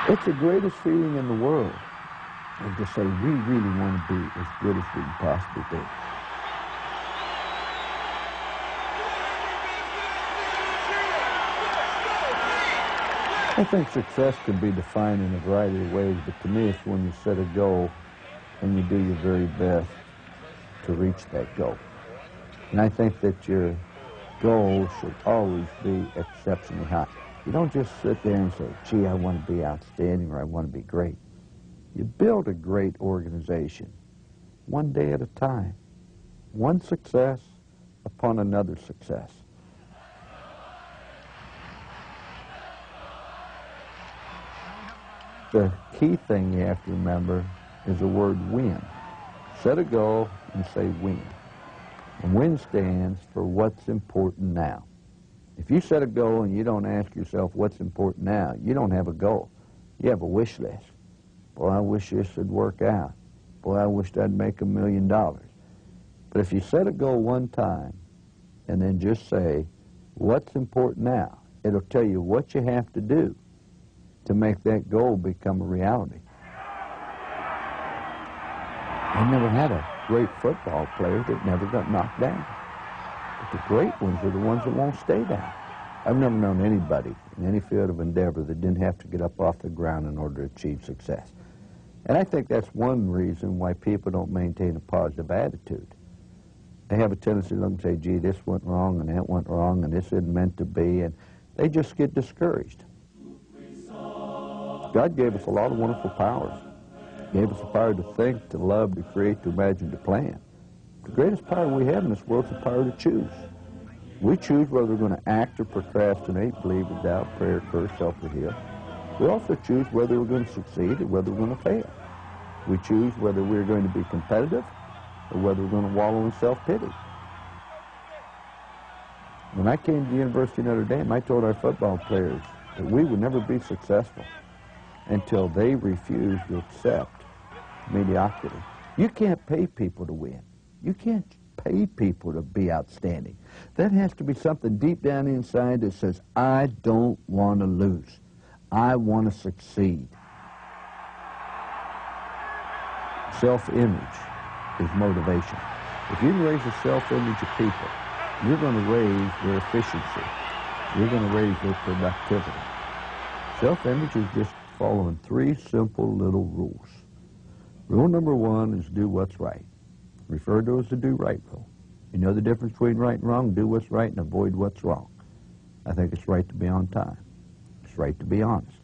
It's the greatest feeling in the world, and to say we really want to be as good as we can possibly be. I think success can be defined in a variety of ways, but to me it's when you set a goal and you do your very best to reach that goal. And I think that your goal should always be exceptionally high. You don't just sit there and say, gee, I want to be outstanding or I want to be great. You build a great organization one day at a time, one success upon another success. The key thing you have to remember is the word win. Set a goal and say win. And win stands for what's important now. If you set a goal and you don't ask yourself what's important now, you don't have a goal. You have a wish list. Boy, I wish this would work out. Boy, I wish I'd make $1 million. But if you set a goal one time and then just say, what's important now, it'll tell you what you have to do to make that goal become a reality. I never had a great football player that never got knocked down. But the great ones are the ones that won't stay down. I've never known anybody in any field of endeavor that didn't have to get up off the ground in order to achieve success. And I think that's one reason why people don't maintain a positive attitude. They have a tendency to look and say, gee, this went wrong and that went wrong and this isn't meant to be, and they just get discouraged. God gave us a lot of wonderful powers. He gave us the power to think, to love, to create, to imagine, to plan. The greatest power we have in this world is the power to choose. We choose whether we're going to act or procrastinate, believe or doubt, pray or curse, help or heal. We also choose whether we're going to succeed or whether we're going to fail. We choose whether we're going to be competitive or whether we're going to wallow in self-pity. When I came to the University of Notre Dame, I told our football players that we would never be successful until they refuse to accept mediocrity. You can't pay people to win. You can't pay people to be outstanding. That has to be something deep down inside that says, I don't want to lose. I want to succeed. Self-image is motivation. If you can raise the self-image of people, you're going to raise their efficiency. You're going to raise their productivity. Self-image is just following 3 simple little rules. Rule number 1 is do what's right. Referred to as the do-right rule. You know the difference between right and wrong? Do what's right and avoid what's wrong. I think it's right to be on time. It's right to be honest.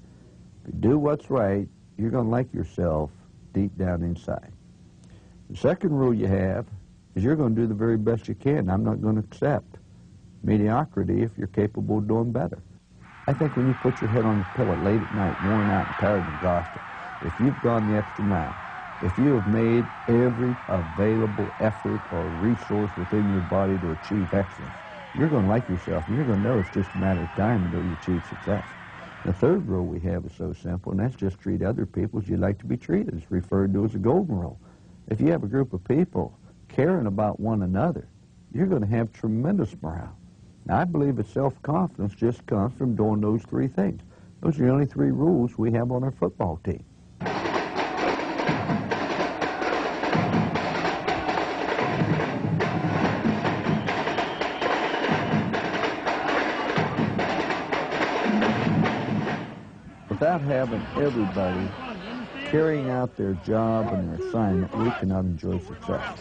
If you do what's right, you're going to like yourself deep down inside. The second rule you have is you're going to do the very best you can. I'm not going to accept mediocrity if you're capable of doing better. I think when you put your head on your pillow late at night, worn out and tired and exhausted, if you've gone the extra mile, if you have made every available effort or resource within your body to achieve excellence, you're going to like yourself, and you're going to know it's just a matter of time until you achieve success. The third rule we have is so simple, and that's just treat other people as you'd like to be treated. It's referred to as a golden rule. If you have a group of people caring about one another, you're going to have tremendous morale. Now, I believe that self-confidence just comes from doing those 3 things. Those are the only 3 rules we have on our football team. Without having everybody carrying out their job and their assignment, we cannot enjoy success.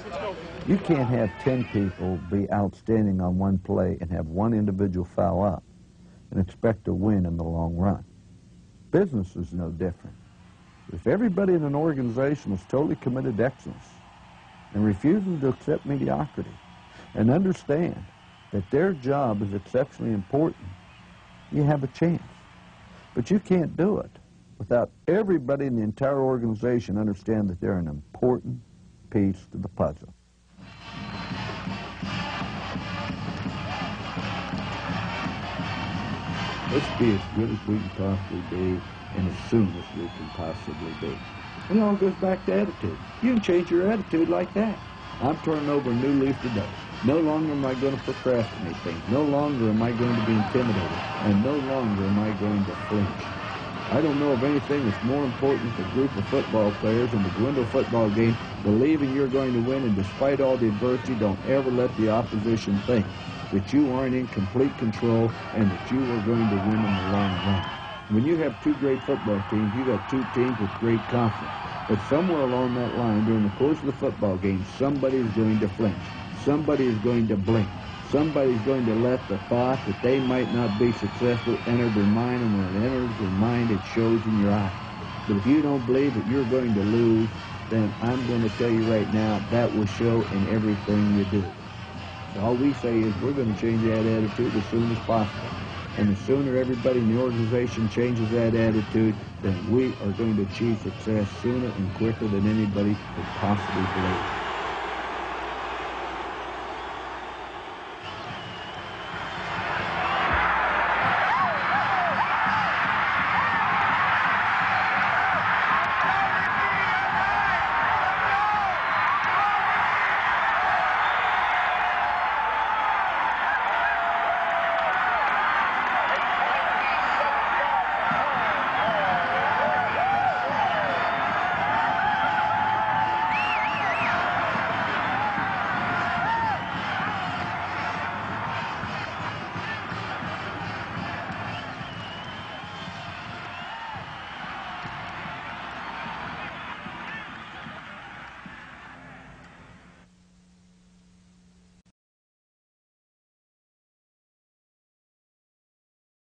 You can't have 10 people be outstanding on one play and have one individual foul up and expect to win in the long run. Business is no different. If everybody in an organization is totally committed to excellence and refuses to accept mediocrity and understand that their job is exceptionally important, you have a chance. But you can't do it without everybody in the entire organization understand that they're an important piece to the puzzle. Let's be as good as we can possibly be and as soon as we can possibly be. And it all goes back to attitude. You can change your attitude like that. I'm turning over a new leaf today. No longer am I going to procrastinate things. No longer am I going to be intimidated. And no longer am I going to flinch. I don't know of anything that's more important to a group of football players than to go into a football game believing you're going to win, and despite all the adversity, don't ever let the opposition think that you aren't in complete control and that you are going to win in the long run. When you have two great football teams, you got two teams with great confidence. But somewhere along that line, during the course of the football game, somebody is going to flinch. Somebody is going to blink. Somebody's going to let the thought that they might not be successful enter their mind, and when it enters their mind, it shows in your eyes. But if you don't believe that you're going to lose, then I'm going to tell you right now, that will show in everything you do. So all we say is we're going to change that attitude as soon as possible. And the sooner everybody in the organization changes that attitude, then we are going to achieve success sooner and quicker than anybody could possibly believe.